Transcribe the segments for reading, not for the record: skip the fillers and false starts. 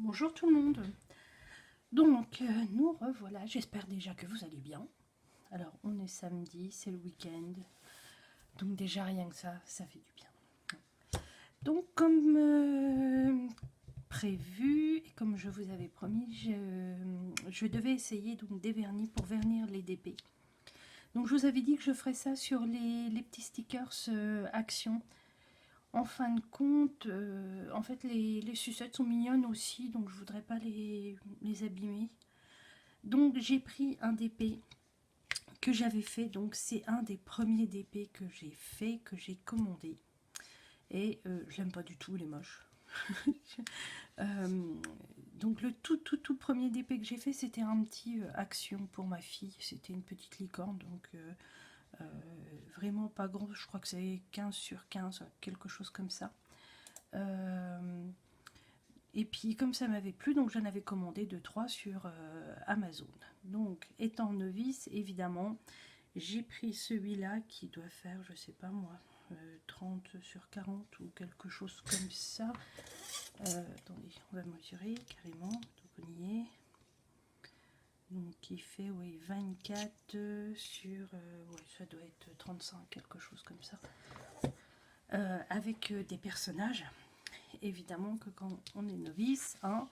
Bonjour tout le monde. Donc, nous revoilà. J'espère déjà que vous allez bien. Alors, on est samedi, c'est le week-end. Donc, déjà, rien que ça fait du bien. Donc, comme prévu et comme je vous avais promis, je devais essayer donc des vernis pour vernir les DP. Donc, je vous avais dit que je ferais ça sur les petits stickers Action. En fin de compte, en fait, les sucettes sont mignonnes aussi, donc je voudrais pas les abîmer. Donc j'ai pris un DP que j'avais fait, donc c'est un des premiers DP que j'ai fait, que j'ai commandé. Et je l'aime pas du tout, il est moche. Euh, donc le tout premier DP que j'ai fait, c'était un petit Action pour ma fille. C'était une petite licorne, donc euh, vraiment pas grand, je crois que c'est 15 sur 15, quelque chose comme ça. Et puis comme ça m'avait plu, donc j'en avais commandé 2-3 sur Amazon. Donc étant novice, évidemment, j'ai pris celui-là qui doit faire, je sais pas moi, 30 sur 40 ou quelque chose comme ça. Attendez, on va mesurer carrément, donc on y est. Donc il fait oui, 24 sur, ouais, ça doit être 35, quelque chose comme ça. Avec des personnages. Évidemment que quand on est novice, hein,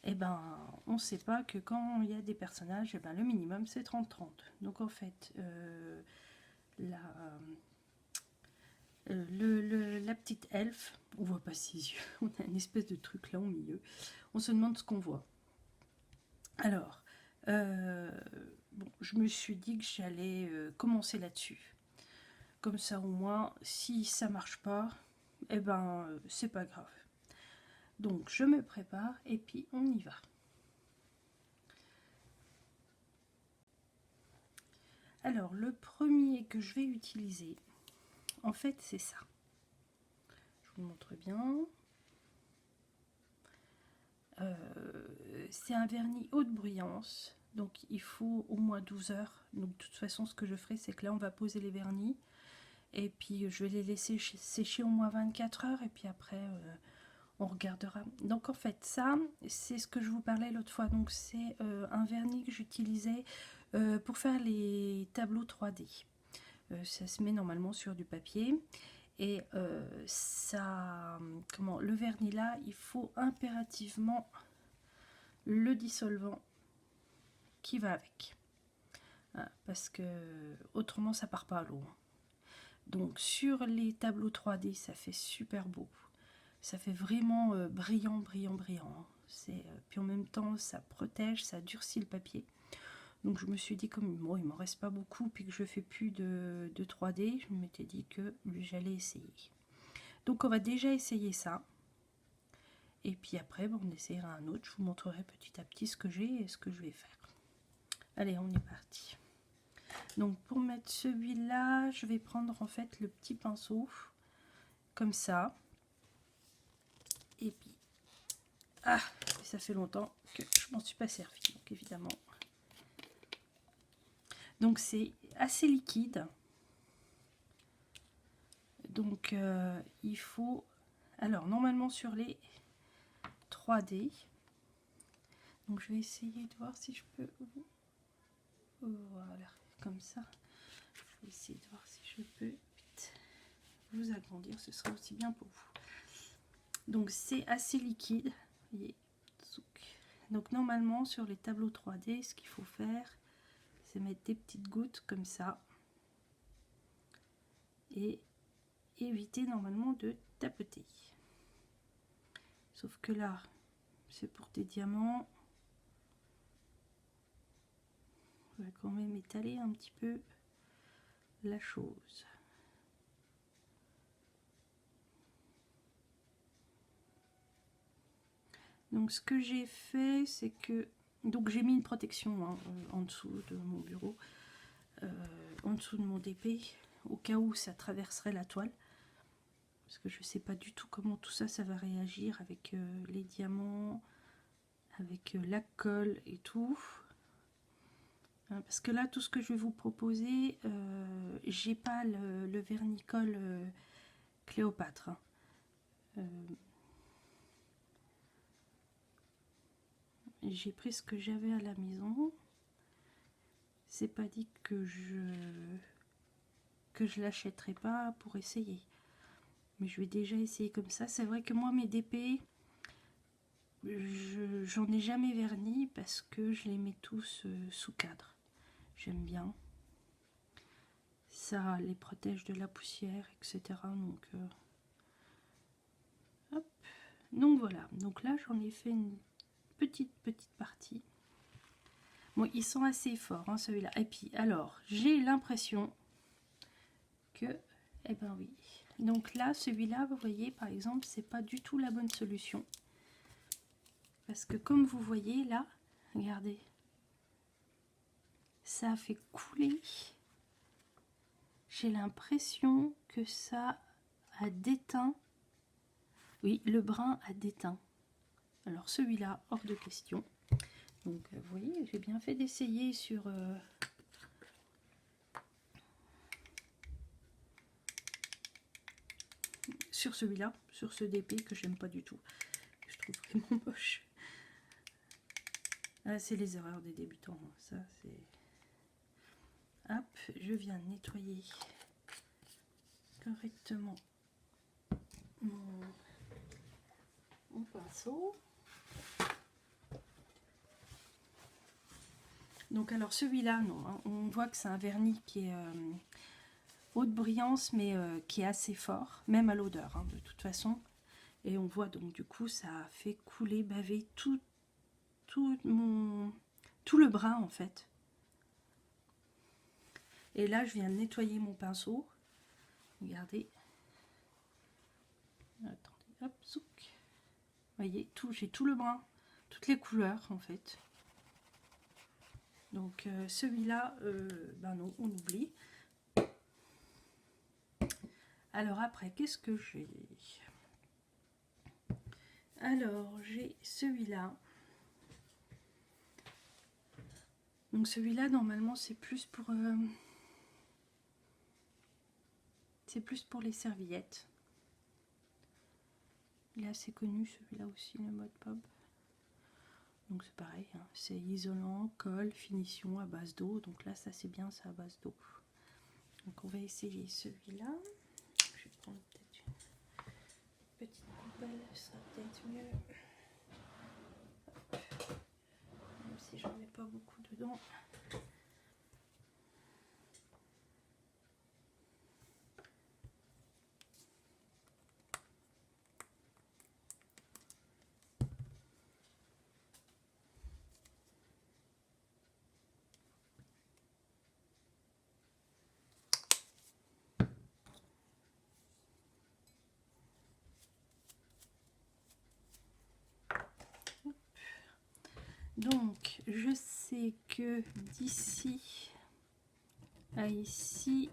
et ben, on ne sait pas que quand il y a des personnages, et ben, le minimum c'est 30-30. Donc en fait, la petite elfe, on voit pas ses yeux, on a une espèce de truc là au milieu. On se demande ce qu'on voit. Alors, bon, je me suis dit que j'allais commencer là-dessus. Comme ça au moins, si ça marche pas, et ben, c'est pas grave. Donc je me prépare et puis on y va. Alors le premier que je vais utiliser, en fait c'est ça. Je vous montre bien. C'est un vernis haute brillance, donc il faut au moins 12 heures. Donc de toute façon ce que je ferai, c'est que là on va poser les vernis et puis je vais les laisser sécher au moins 24 heures et puis après on regardera. Donc en fait ça, c'est ce que je vous parlais l'autre fois. Donc c'est un vernis que j'utilisais pour faire les tableaux 3D. Ça se met normalement sur du papier. Et ça, le vernis là, il faut impérativement le dissolvant qui va avec. Hein, parce que autrement ça part pas à l'eau. Donc sur les tableaux 3D, ça fait super beau. Ça fait vraiment brillant, brillant, brillant. Puis en même temps, ça protège, ça durcit le papier. Donc je me suis dit, comme bon, il m'en reste pas beaucoup, puis que je fais plus de 3D, je m'étais dit que j'allais essayer. Donc on va déjà essayer ça. Et puis après, bon, on essaiera un autre. Je vous montrerai petit à petit ce que j'ai et ce que je vais faire. Allez, on est parti. Donc pour mettre celui-là, je vais prendre en fait le petit pinceau, comme ça. Et puis, ah, ça fait longtemps que je m'en suis pas servi, donc évidemment. Donc c'est assez liquide. Donc il faut... Alors normalement sur les 3D, donc je vais essayer de voir si je peux... Voilà, comme ça. Je vais essayer de voir si je peux vous agrandir, ce sera aussi bien pour vous. Donc c'est assez liquide. Donc normalement sur les tableaux 3D, ce qu'il faut faire, c'est mettre des petites gouttes comme ça. Et éviter normalement de tapoter. Sauf que là, c'est pour des diamants. On va quand même étaler un petit peu la chose. Donc ce que j'ai fait, c'est que... Donc j'ai mis une protection hein, en dessous de mon bureau, en dessous de mon DP, au cas où ça traverserait la toile. Parce que je ne sais pas du tout comment tout ça, ça va réagir avec les diamants, avec la colle et tout. Parce que là, tout ce que je vais vous proposer, j'ai pas le vernicole Cléopâtre. j'ai pris ce que j'avais à la maison. C'est pas dit que je l'achèterai pas pour essayer. Mais je vais déjà essayer comme ça. C'est vrai que moi, mes DP, j'en ai jamais verni parce que je les mets tous sous cadre. J'aime bien. Ça les protège de la poussière, etc. Donc, hop. Donc voilà. Donc là, j'en ai fait une petite partie. Bon, ils sont assez forts, hein, celui-là. Et puis, alors, j'ai l'impression que... Eh ben oui. Donc là, celui-là, vous voyez, par exemple, c'est pas du tout la bonne solution. Parce que comme vous voyez, là, regardez. Ça a fait couler. J'ai l'impression que ça a déteint. Oui, le brin a déteint. Alors celui-là, hors de question. Donc vous voyez, j'ai bien fait d'essayer sur... sur celui-là, sur ce DP que j'aime pas du tout. Je trouve vraiment moche. Ah, c'est les erreurs des débutants. Ça, c'est... Hop, je viens nettoyer correctement mon pinceau. Donc alors celui-là, non, hein, on voit que c'est un vernis qui est haute brillance, mais qui est assez fort, même à l'odeur, hein, de toute façon. Et on voit donc du coup, ça a fait couler, baver tout le bras en fait. Et là, je viens de nettoyer mon pinceau. Regardez. Attendez, hop, zouk. Vous voyez, j'ai tout le brin, toutes les couleurs en fait. Donc celui-là, ben non, on oublie. Alors après, qu'est-ce que j'ai? Alors, j'ai celui-là. Donc celui-là, normalement, c'est plus pour les serviettes. Il est assez connu, celui-là aussi, le mode pop. Donc c'est pareil, hein, c'est isolant, colle, finition à base d'eau. Donc là, ça c'est bien, c'est à base d'eau. Donc on va essayer celui-là. Je vais prendre peut-être une petite poubelle, ça sera peut-être mieux. Même si j'en ai pas beaucoup dedans. Donc, je sais que d'ici à ici,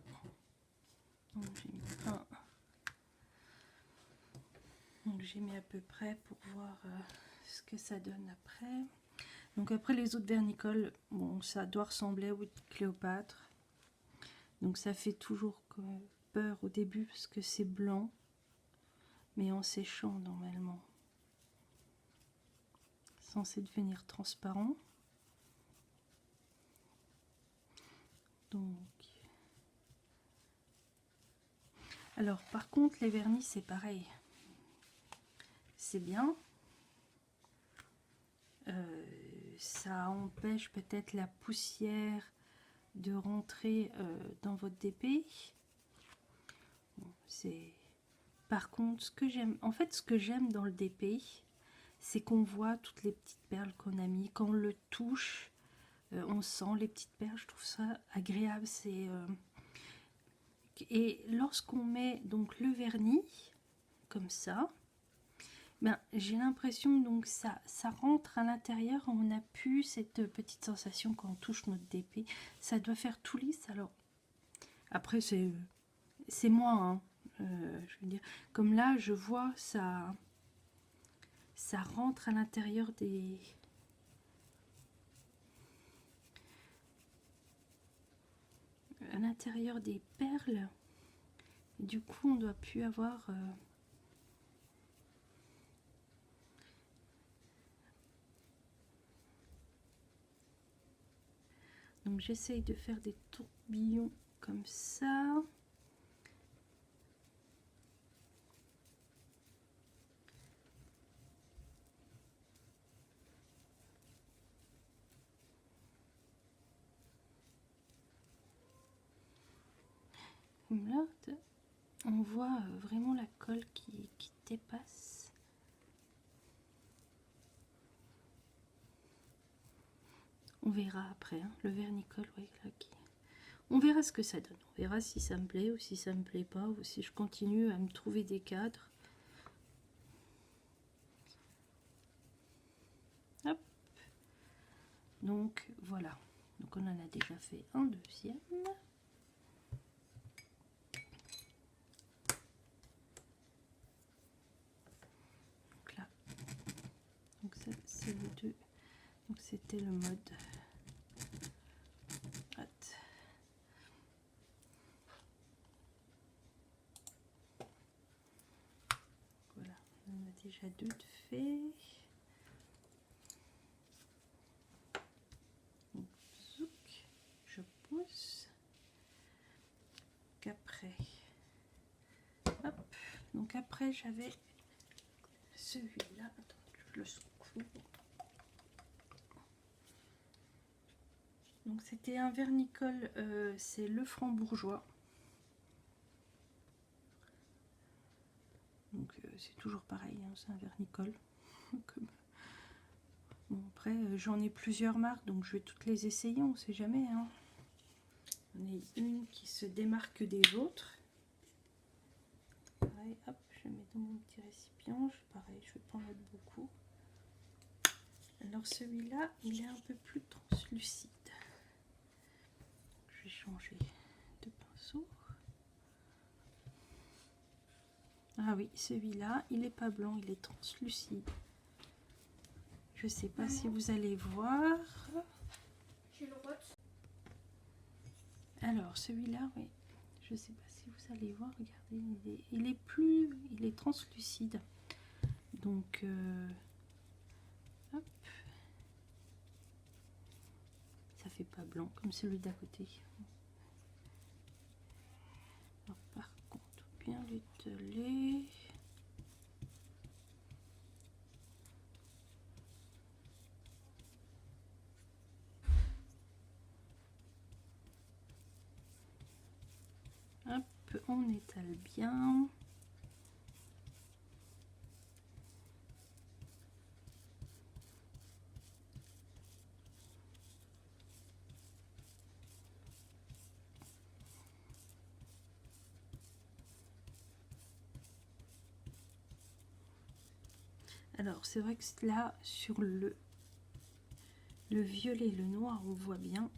donc j'ai mis à peu près pour voir ce que ça donne après. Donc après les autres vernicoles, bon, ça doit ressembler au Cléopâtre. Donc ça fait toujours peur au début parce que c'est blanc, mais en séchant normalement, censé devenir transparent. Donc, alors par contre les vernis c'est pareil, c'est bien, ça empêche peut-être la poussière de rentrer dans votre DP. Bon, c'est par contre ce que j'aime, en fait ce que j'aime dans le DP, c'est qu'on voit toutes les petites perles qu'on a mis, quand on le touche. On sent les petites perles, je trouve ça agréable. Et lorsqu'on met donc le vernis comme ça, ben, j'ai l'impression donc ça rentre à l'intérieur. On n'a plus cette petite sensation quand on touche notre DP. Ça doit faire tout lisse. Alors après c'est moi, hein, je veux dire. Comme là, je vois ça rentre à l'intérieur des perles. Du coup, on doit plus avoir Donc j'essaye de faire des tourbillons comme ça. Là, on voit vraiment la colle qui dépasse. On verra après, hein, le vernicole, ouais, là, on verra ce que ça donne. On verra si ça me plaît ou si ça me plaît pas, ou si je continue à me trouver des cadres. Hop. Donc voilà. Donc on en a déjà fait un deuxième. Donc là. Donc ça c'est les deux. Donc c'était le mode. Voilà. On en a déjà deux de fait. Je pousse qu'après donc après j'avais celui-là, attends, je le secoue. Donc c'était un vernicole, c'est le Franc-Bourgeois. Donc c'est toujours pareil, hein, c'est un vernicole. Bon, après j'en ai plusieurs marques, donc je vais toutes les essayer, on sait jamais, hein. On a une qui se démarque des autres. Pareil, hop, je mets dans mon petit récipient. Pareil, je vais pas en mettre beaucoup. Alors celui-là, il est un peu plus translucide. Je vais changer de pinceau. Ah oui, celui-là, il est pas blanc, il est translucide. Je sais pas si vous allez voir. Alors celui-là, oui, je sais pas si vous allez voir. Regardez, il est translucide. Donc hop, ça fait pas blanc comme celui d'à côté. Alors, par contre, bien l'étaler. Hop, on étale bien. Alors c'est vrai que là sur le violet et le noir on voit bien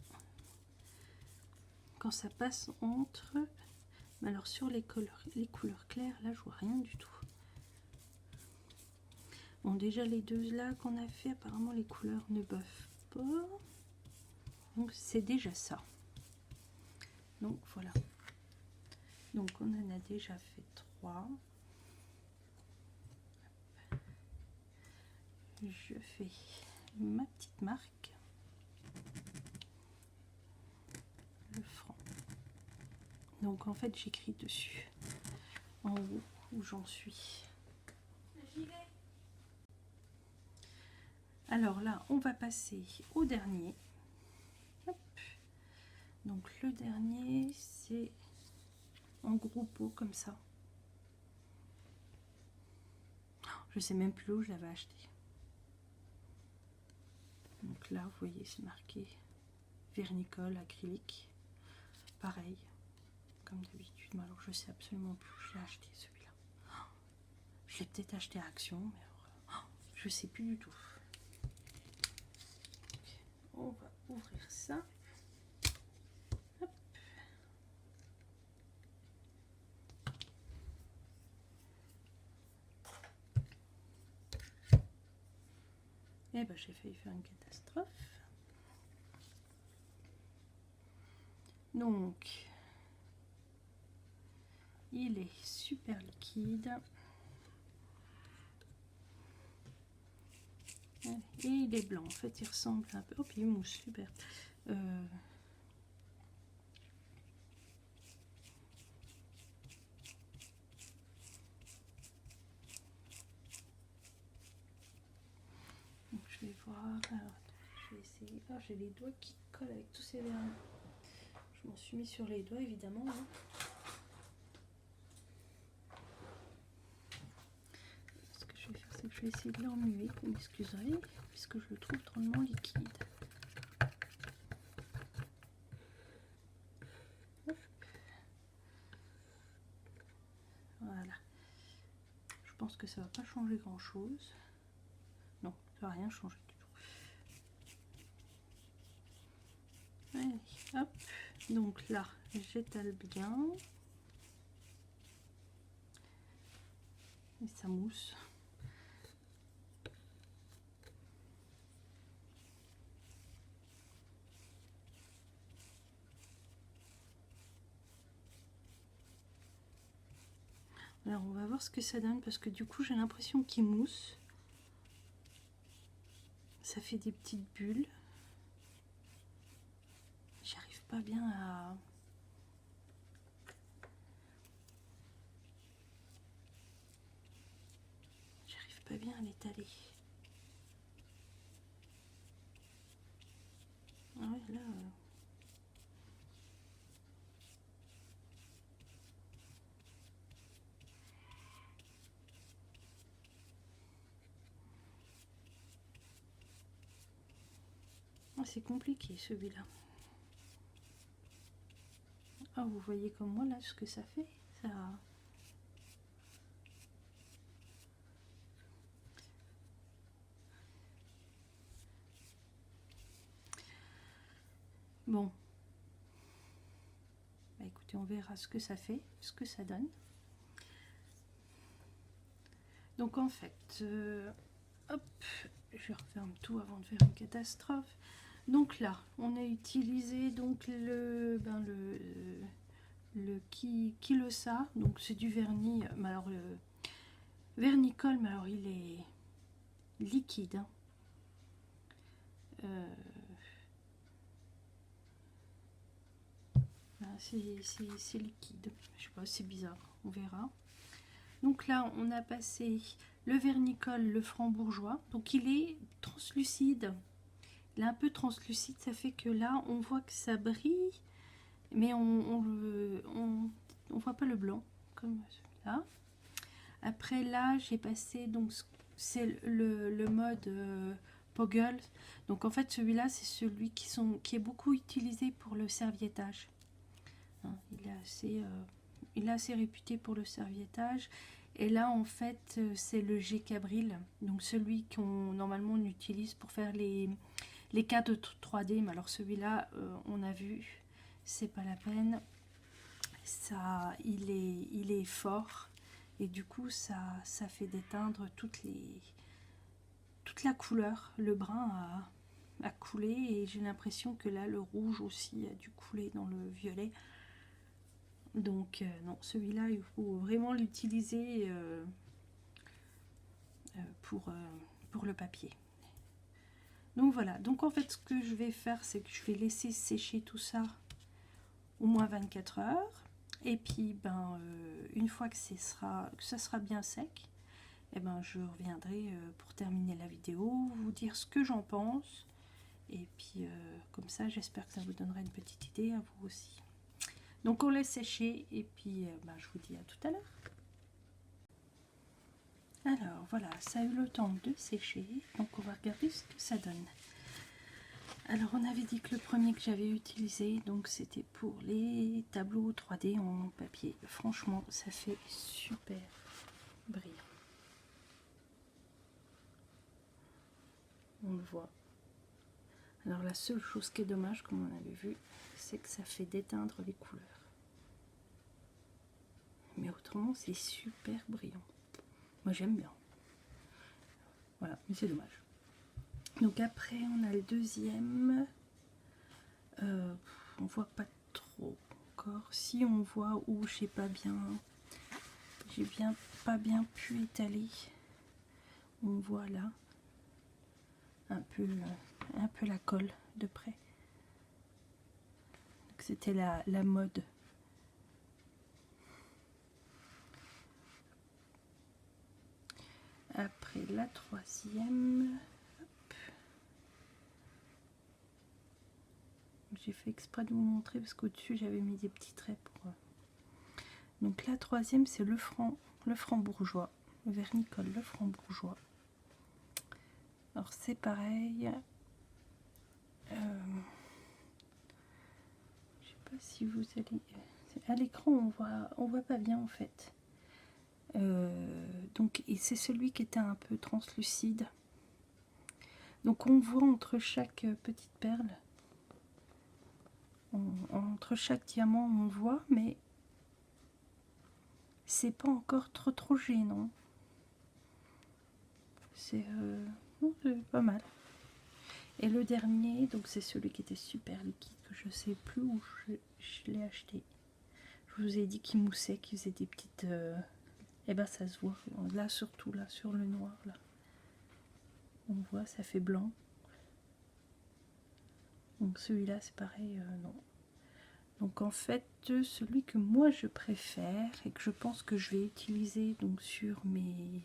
quand ça passe entre, mais alors sur les couleurs claires là je vois rien du tout. Bon, déjà les deux là qu'on a fait, apparemment les couleurs ne boffent pas, donc c'est déjà ça. Donc voilà, donc on en a déjà fait 3. Je fais ma petite marque, le franc. Donc en fait j'écris dessus en haut où j'en suis. Alors là on va passer au dernier. Hop. Donc le dernier c'est en gros pot comme ça. Je sais même plus où je l'avais acheté. Donc là, vous voyez, c'est marqué vernicole acrylique. Pareil, comme d'habitude. Mais alors, je sais absolument plus où je l'ai acheté celui-là. Je l'ai peut-être acheté à Action, mais alors, je sais plus du tout. On va ouvrir ça. Hop. Et ben, j'ai failli faire une catastrophe. Donc, il est super liquide. Et il est blanc. En fait, il ressemble un peu. Oh, puis il mousse super. Alors, je vais essayer. Ah, j'ai les doigts qui collent avec tous ces vernis. Je m'en suis mis sur les doigts, évidemment. Hein. Ce que je vais faire, c'est que je vais essayer de l'emmuer. Vous m'excuserez, puisque je le trouve drôlement liquide. Hop. Voilà. Je pense que ça va pas changer grand-chose. Non, ça va rien changer du tout. Allez, hop. Donc là, j'étale bien. Et ça mousse. Alors on va voir ce que ça donne parce que du coup j'ai l'impression qu'il mousse. Ça fait des petites bulles. J'arrive pas bien à... J'arrive pas bien à l'étaler. Ah ouais, là... Ah, c'est compliqué celui-là. Ah, vous voyez comme moi là ce que ça fait. Ça... Bon. Bah, écoutez, on verra ce que ça fait, ce que ça donne. Donc en fait, hop, je referme tout avant de faire une catastrophe. Donc là, on a utilisé donc le Kilosa, donc c'est du vernis, mais alors le vernicole, mais alors il est liquide. Hein. C'est liquide, je sais pas, c'est bizarre, on verra. Donc là, on a passé le vernicole, le franc-bourgeois, donc il est translucide. Il est un peu translucide, ça fait que là, on voit que ça brille, mais on voit pas le blanc, comme celui-là. Après là, j'ai passé, donc c'est le mode Poggle. Donc en fait, celui-là, c'est celui qui est beaucoup utilisé pour le serviettage. Hein, il est assez réputé pour le serviettage. Et là, en fait, c'est le G Cabril, donc celui normalement on utilise pour faire les cadres 3D. Mais alors celui-là, on a vu, c'est pas la peine. Ça, il est fort et du coup, ça fait déteindre toute la couleur. Le brun a coulé et j'ai l'impression que là, le rouge aussi a dû couler dans le violet. Donc non, celui-là, il faut vraiment l'utiliser pour le papier. Donc voilà, donc en fait ce que je vais faire, c'est que je vais laisser sécher tout ça au moins 24 heures. Et puis une fois que ça sera bien sec, et je reviendrai pour terminer la vidéo, vous dire ce que j'en pense. Et puis comme ça, j'espère que ça vous donnera une petite idée à vous aussi. Donc on laisse sécher et puis je vous dis à tout à l'heure. Alors voilà, ça a eu le temps de sécher, donc on va regarder ce que ça donne. Alors on avait dit que le premier que j'avais utilisé, donc c'était pour les tableaux 3D en papier. Franchement, ça fait super brillant. On le voit. Alors la seule chose qui est dommage, comme on avait vu, c'est que ça fait déteindre les couleurs. Mais autrement, c'est super brillant. Moi j'aime bien. Voilà, mais c'est dommage. Donc après, on a le deuxième. On voit pas trop encore. Si on voit où j'ai pas bien pu étaler. On voit là un peu la colle de près. C'était la mode. Après la troisième, hop. j'ai fait exprès de vous montrer parce qu'au-dessus j'avais mis des petits traits pour... Donc la troisième c'est le franc bourgeois, le vernicole, le franc bourgeois. Alors c'est pareil. Je sais pas si vous allez... À l'écran on voit pas bien en fait. Donc et c'est celui qui était un peu translucide. Donc on voit entre chaque petite perle, entre chaque diamant on voit, mais c'est pas encore trop gênant. C'est pas mal. Et le dernier, donc c'est celui qui était super liquide, que je sais plus où je l'ai acheté. Je vous ai dit qu'il moussait, qu'il faisait des petites... et ben ça se voit, là surtout, là sur le noir, là. On voit, ça fait blanc. Donc celui-là c'est pareil, non. Donc en fait, celui que moi je préfère et que je pense que je vais utiliser donc sur mes...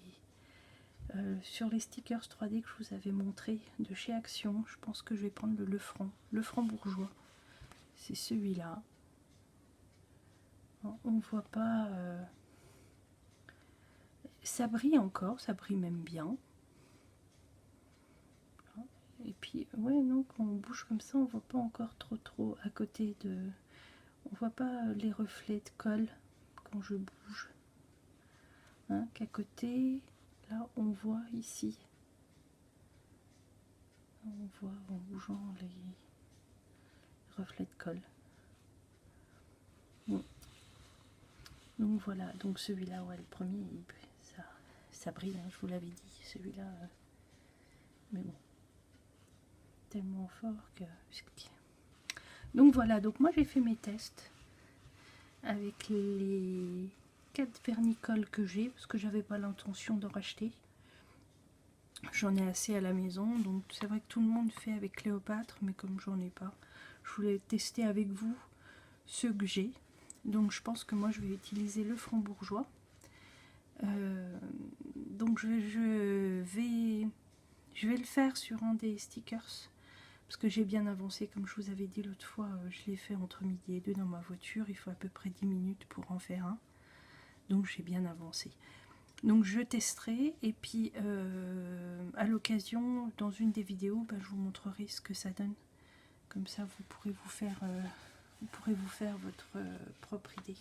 sur les stickers 3D que je vous avais montré de chez Action, je pense que je vais prendre le franc bourgeois. C'est celui-là. On ne voit pas... ça brille encore, ça brille même bien. Et puis, ouais, non, quand on bouge comme ça, on voit pas encore trop à côté de... On voit pas les reflets de colle quand je bouge. Hein, qu'à côté, là, on voit ici. On voit en bougeant les reflets de colle. Bon. Donc voilà, donc celui-là, ouais, le premier, ça brille, hein, je vous l'avais dit, celui-là. Mais bon, tellement fort que... Donc voilà, donc moi j'ai fait mes tests avec les 4 vernicoles que j'ai, parce que j'avais pas l'intention d'en racheter. J'en ai assez à la maison, donc c'est vrai que tout le monde fait avec Cléopâtre, mais comme j'en ai pas, je voulais tester avec vous ceux que j'ai. Donc je pense que moi je vais utiliser le franc bourgeois. Donc je vais le faire sur un des stickers, parce que j'ai bien avancé, comme je vous avais dit l'autre fois, je l'ai fait entre midi et 2 dans ma voiture, il faut à peu près 10 minutes pour en faire un. Donc j'ai bien avancé. Donc je testerai et puis à l'occasion dans une des vidéos je vous montrerai ce que ça donne. Comme ça vous pourrez vous faire votre propre idée.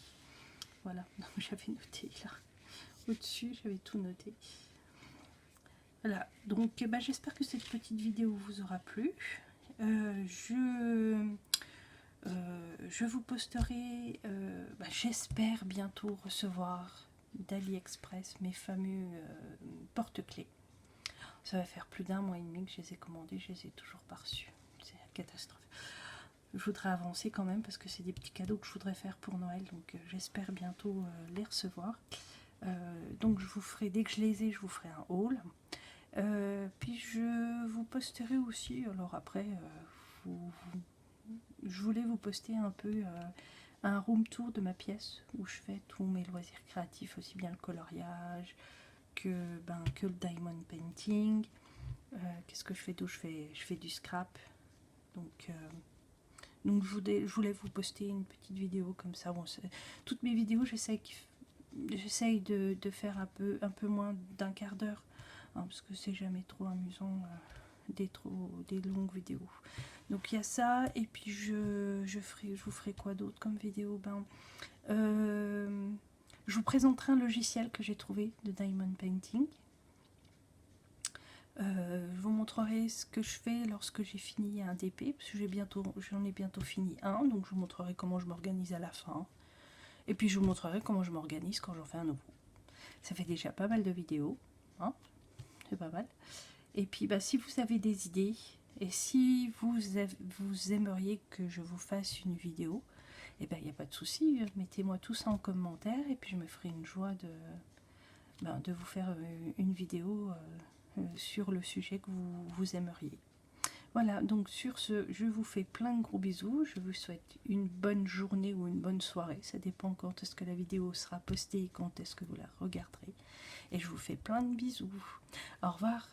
Voilà, j'avais noté là. Au-dessus j'avais tout noté. Voilà, donc j'espère que cette petite vidéo vous aura plu. Je vous posterai, j'espère bientôt recevoir d'AliExpress mes fameux porte-clés. Ça va faire plus d'1 mois et demi que je les ai commandés, je les ai toujours pas reçus. C'est une catastrophe. Je voudrais avancer quand même parce que c'est des petits cadeaux que je voudrais faire pour Noël, donc j'espère bientôt les recevoir. Donc je vous ferai, dès que je les ai, je vous ferai un haul. Puis je vous posterai aussi, alors après, je voulais vous poster un peu un room tour de ma pièce où je fais tous mes loisirs créatifs, aussi bien le coloriage que le diamond painting. Qu'est-ce que je fais d'autre? Je fais du scrap. Donc je voulais vous poster une petite vidéo comme ça. Bon, toutes mes vidéos, j'essaye de faire un peu moins d'1 quart d'heure, hein, parce que c'est jamais trop amusant des longues vidéos. Donc il y a ça, et puis je vous ferai quoi d'autre comme vidéo? Je vous présenterai un logiciel que j'ai trouvé de diamond painting. Je vous montrerai ce que je fais lorsque j'ai fini un DP, parce que j'en ai bientôt fini un, donc je vous montrerai comment je m'organise à la fin. Et puis je vous montrerai comment je m'organise quand j'en fais un nouveau. Ça fait déjà pas mal de vidéos, hein, c'est pas mal. Et puis si vous avez des idées, et si vous aimeriez que je vous fasse une vidéo, et il n'y a pas de souci, mettez-moi tout ça en commentaire, et puis je me ferai une joie de vous faire une vidéo sur le sujet que vous aimeriez. Voilà, donc sur ce, je vous fais plein de gros bisous, je vous souhaite une bonne journée ou une bonne soirée, ça dépend quand est-ce que la vidéo sera postée et quand est-ce que vous la regarderez. Et je vous fais plein de bisous. Au revoir.